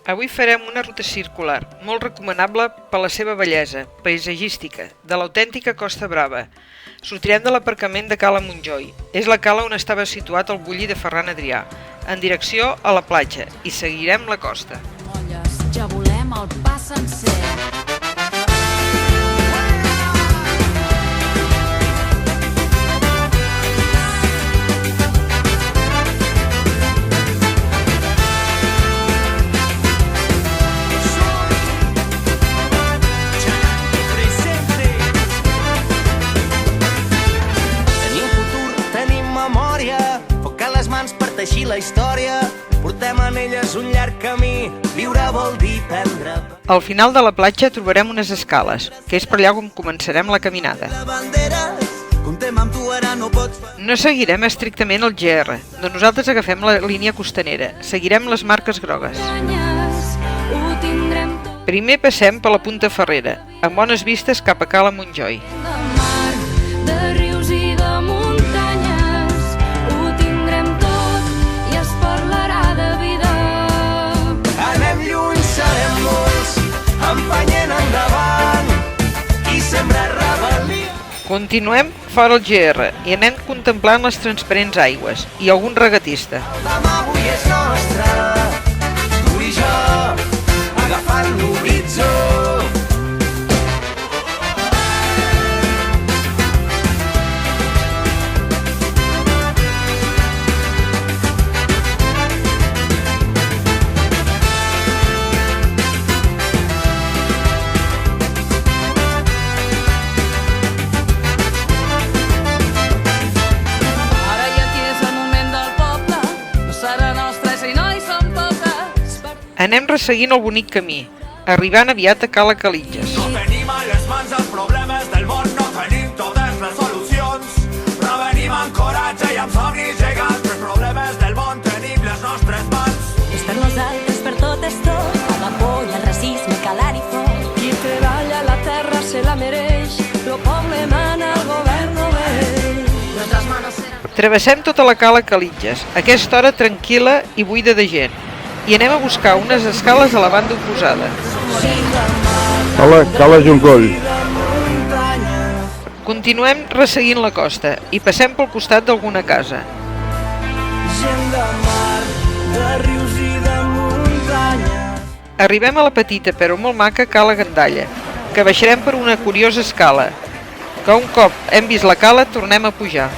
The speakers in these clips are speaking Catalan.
Avui farem una ruta circular, molt recomanable per la seva bellesa paisatgística, de l'autèntica Costa Brava. Sortirem de l'aparcament de Cala Montjoi. És la cala on estava situat el bulli de Ferran Adrià, en direcció a la platja, i seguirem la costa. Molles, ja volem el pa sencer. Teixir la història, portem en elles un llarg camí, viure vol dir prendre. Al final de la platja trobarem unes escales, que és per allà on començarem la caminada. No seguirem estrictament el GR, doncs nosaltres agafem la línia costanera, seguirem les marques grogues. Primer passem per la Punta Ferrera, amb bones vistes cap a Cala Montjoi. Continuem fora el GR i anem contemplant les transparents aigües i algun regatista. Demà avui és nostre, tu i jo, agafant l'horitzó. Anem resseguint el bonic camí, arribant aviat a Cala Calitges. No tenim a les mans els problemes del món, no tenim totes les solucions, però venim amb coratge i amb somnis gegants, els problemes del món tenim les nostres mans. És per nosaltres, per tot és tot, a la por i el racisme calar i fort. Qui treballa la terra se la mereix, el poble mana, el govern no ve. Travessem tota la Cala Calitges, a aquesta hora tranquil·la i buida de gent, i anem a buscar unes escales a la banda oposada. Hola, Cala Joncoll. Continuem resseguint la costa i passem pel costat d'alguna casa. Gent de mar, de rius i de muntanya. Arribem a la petita però molt maca Cala Gandalla, que baixarem per una curiosa escala, que un cop hem vist la cala tornem a pujar.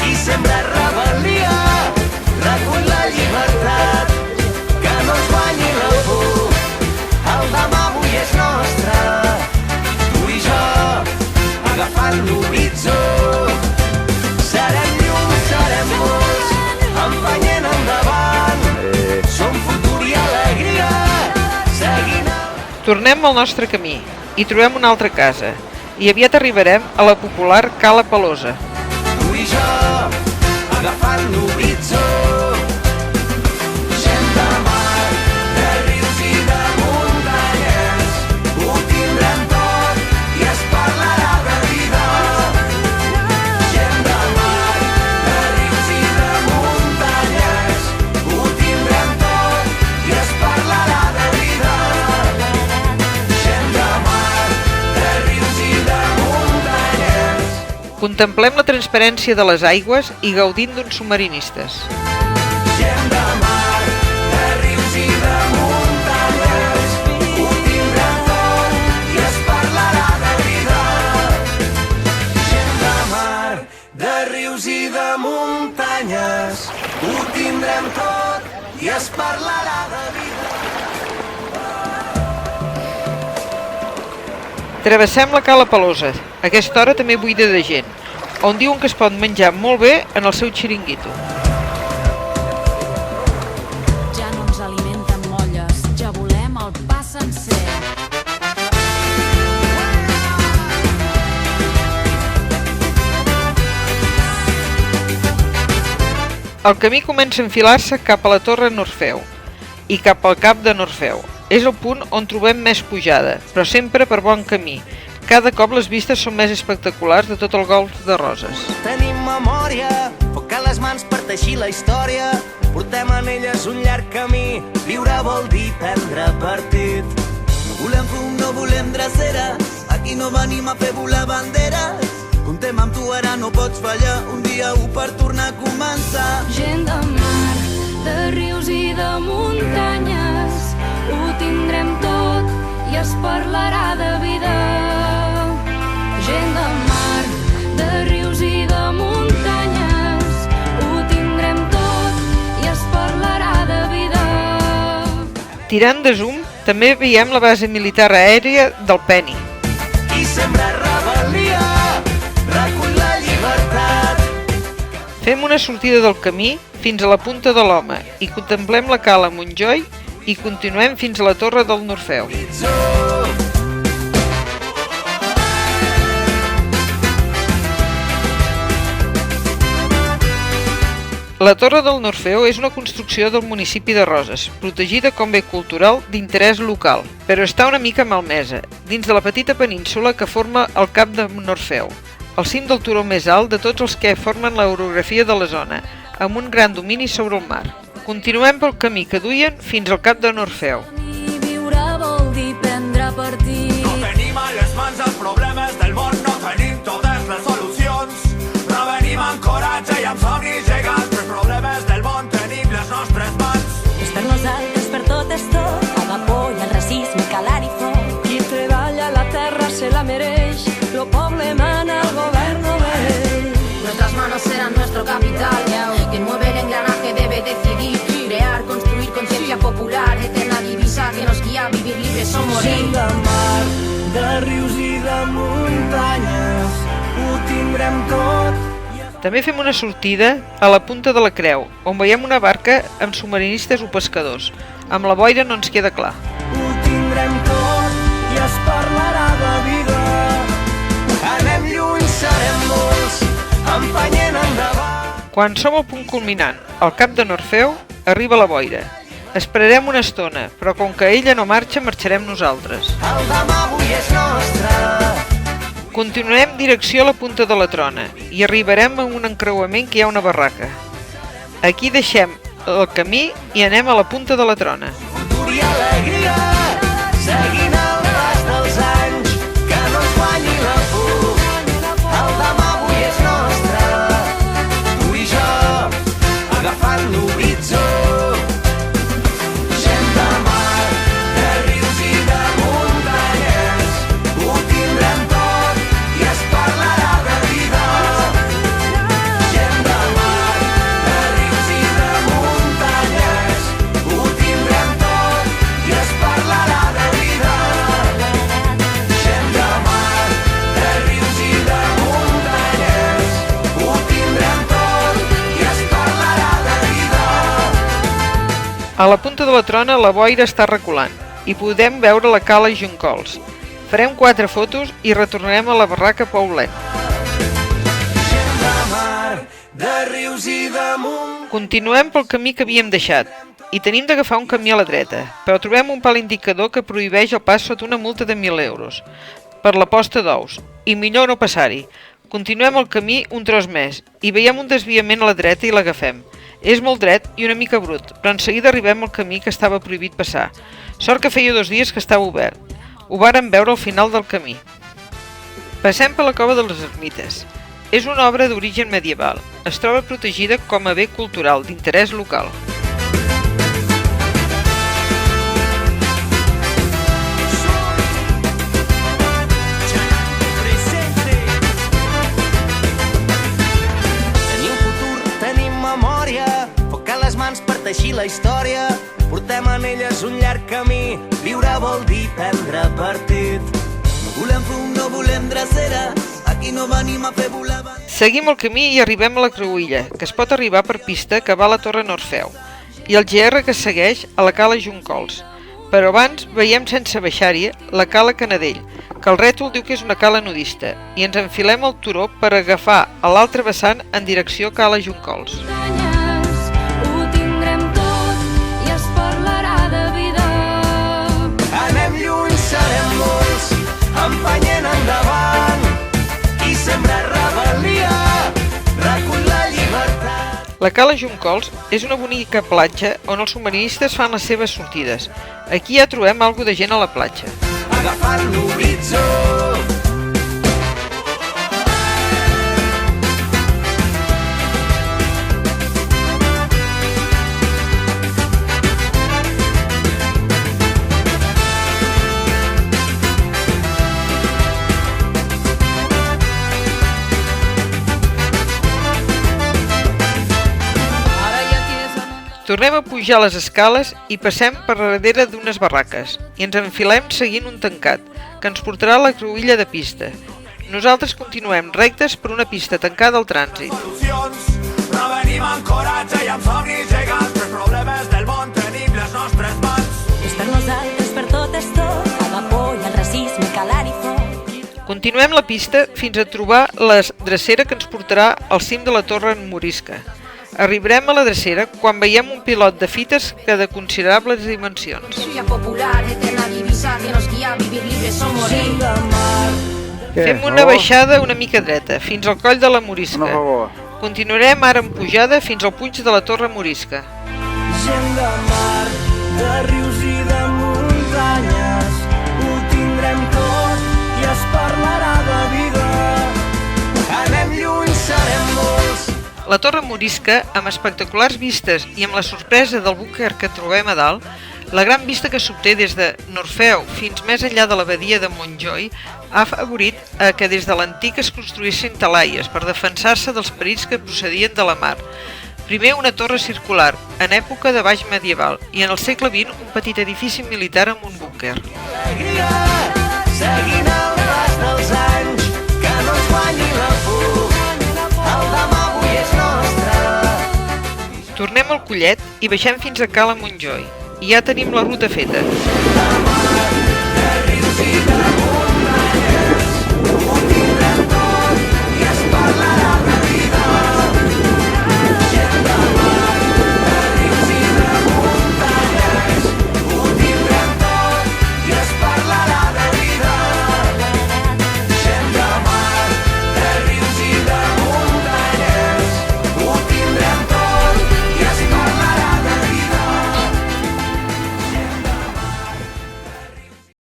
I sembra rebel·lia, recull la llibertat, que no ens guanyi la por. El demà avui és nostre, tu i jo, agafant l'horitzó. Serem llums, serem molts, empenyent endavant, som futur i alegria, seguint el... Tornem al nostre camí i trobem una altra casa, i aviat arribarem a la popular Cala Pelosa. Tu i jo, agafant l'horitzó. Gent de mar, de rius i de muntanyes, ho tindrem tot i es parlarà de vida. Gent de mar, de rius i de muntanyes, ho tindrem tot i es parlarà de vida. Gent de mar, de rius i de muntanyes. Contemplem la transparència de les aigües i gaudint d'uns submarinistes. Gent de mar, de rius i de muntanyes, ho tindrem tot i es parlarà de vida. Gent de mar, de rius i de muntanyes, ho tindrem tot i es parlarà de vida. Travessem la Cala Pelosa, a aquesta hora també buida de gent, on diuen que es pot menjar molt bé en el seu xiringuito. Ja no ens alimenten molles, ja volem el pa sencer. El camí comença a enfilar-se cap a la Torre Norfeu i cap al Cap de Norfeu. És el punt on trobem més pujada, però sempre per bon camí. Cada cop les vistes són més espectaculars de tot el golf de Roses. Tenim memòria, foc a les mans per teixir la història, portem en elles un llarg camí. Viure vol dir prendre partit. No volem fum, no volem dreceres, aquí no venim a fer volar banderes. Contem amb tu, ara no pots fallar, un dia per tornar a començar. Gent de mar, de rius i de muntanyes, ho tindrem tot i es parlarà de vida. Gent de mar, de rius i de muntanyes, ho tindrem tot i es parlarà de vida. Tirant de zoom, també veiem la base militar aèria del Peni. I sembra rebel·lia, recull la llibertat. Fem una sortida del camí fins a la punta de l'Home i contemplem la cala Montjoi i continuem fins a la Torre del Norfeu. La Torre del Norfeu és una construcció del municipi de Roses, protegida com bé cultural d'interès local, però està una mica malmesa, dins de la petita península que forma el Cap de Norfeu, el cim del turó més alt de tots els que formen l'orografia de la zona, amb un gran domini sobre el mar. Continuem pel camí que duien fins al Cap de Norfeu. Viure vol dir prendre partit. No tenim a les mans els problemes del món, no tenim totes les solucions, però venim amb coratge i amb somnis gegants. Els problemes del món tenim les nostres mans. És per nosaltres, per tot és tot, el vapor i el racisme, calar i foc. Qui treballa la terra se la mereix, lo poble mana, el govern no ve. Nuestras manos serán nuestro capital, quien mueve el engranaje debe decidir, crear, construir conciencia popular, eterna divisa que nos guía a vivir libres o morir. Gent de mar, de rius i de muntanyes, ho tindrem tot. També fem una sortida a la punta de la Creu, on veiem una barca amb submarinistes o pescadors. Amb la boira no ens queda clar. Ho tindrem tot i es parlarà de vida. Anem lluny, serem molts, empenyent endavant. Quan som al punt culminant, al Cap de Norfeu, arriba la boira. Esperarem una estona, però com que ella no marxa, marxarem nosaltres. El demà avui és nostre. Continuarem direcció a la punta de la Trona i arribarem a un encreuament que hi ha una barraca. Aquí deixem el camí i anem a la punta de la Trona. Futur i alegria, seguint el pas dels anys, que no ens guanyi la por. El demà avui és nostre, tu i jo, agafant l'horitzó. Gent de mar, de rius i de muntanyes, ho tindrem tot i es parlarà de vida. Gent de mar, de rius i de muntanyes, ho tindrem tot i es parlarà de vida. Gent de mar, de rius i de muntanyes, ho tindrem tot i es parlarà de vida. A la punta de la Trona la boira està reculant i podem veure la cala Juncols. Farem 4 fotos i retornarem a la barraca Paulet. Gent de mar, de rius i de muntanyes. Continuem pel camí que havíem deixat i tenim d'agafar un camí a la dreta, però trobem un pal indicador que prohibeix el pas sota una multa de 1.000 euros per la posta d'ous i millor no passar-hi. Continuem el camí un tros més i veiem un desviament a la dreta i l'agafem. És molt dret i una mica brut, però en seguida arribem al camí que estava prohibit passar. Sort que feia 2 dies que estava obert. Ho vàrem veure al final del camí. Passem per la cova de les Ermites. És una obra d'origen medieval. Es troba protegida com a bé cultural d'interès local. Tenim futur, tenim memòria, foc a les mans per teixir la història. Portem en elles un llarg camí, viure vol dir prendre partit. No volem fum, no volem dreceres, aquí no venim a fer volar banderes. Seguim el camí i arribem a la Creuilla, que es pot arribar per pista que va a la Torre Norfeu, i el GR que segueix a la cala Juncols. Però abans veiem sense baixar-hi la cala Canadell, que el rètol diu que és una cala nudista, i ens enfilem al turó per agafar a l'altre vessant en direcció a cala Juncols. Ho tindrem tot i es parlarà de vida. Anem lluny, serem molts, empenyent endavant, i sembra rebel·lia, recull la llibertat. La cala Juncols és una bonica platja on els submarinistes fan les seves sortides. Aquí ja trobem algo de gent a la platja. Agafant l'horitzó. Tornem a pujar les escales i passem per darrere d'unes barraques i ens enfilem seguint un tancat que ens portarà a la cruïlla de pista. Nosaltres continuem rectes per una pista tancada al trànsit. Solucions, però venim amb coratge i amb somnis gegants, però problemes del món tenim les nostres mans. És per nosaltres, per tot és tot, a la por i el racisme, calar i foc. Continuem la pista fins a trobar la drecera que ens portarà al cim de la Torre Morisca. Arribarem a la drecera quan veiem un pilot de fites que de considerables dimensions. Suya popular, eterna divisa que nos guía a vivir libres o morir. Fem una baixada una mica dreta, fins al coll de la Morisca. Per favor. Continuarem ara en pujada fins al puig de la Torre Morisca. Gent de mar, de rius i de muntanyes, ho tindrem tot i es parlarà de vida. Anem lluny, serem molts. La Torre Morisca, amb espectaculars vistes i amb la sorpresa del búnquer que trobem a dalt, la gran vista que s'obté des de Norfeu fins més enllà de la badia de Montjoi ha afavorit que des de l'antic es construïssin talaies per defensar-se dels perills que procedien de la mar. Primer una torre circular, en època de baix medieval, i en el segle XX un petit edifici militar amb un búnquer. Alegria, seguint el pas dels anys, que no ens guanyi la por. El demà avui és nostre. Tornem al Collet i baixem fins a Cala Montjoi. I ja tenim la ruta feta. De mar, de rius i de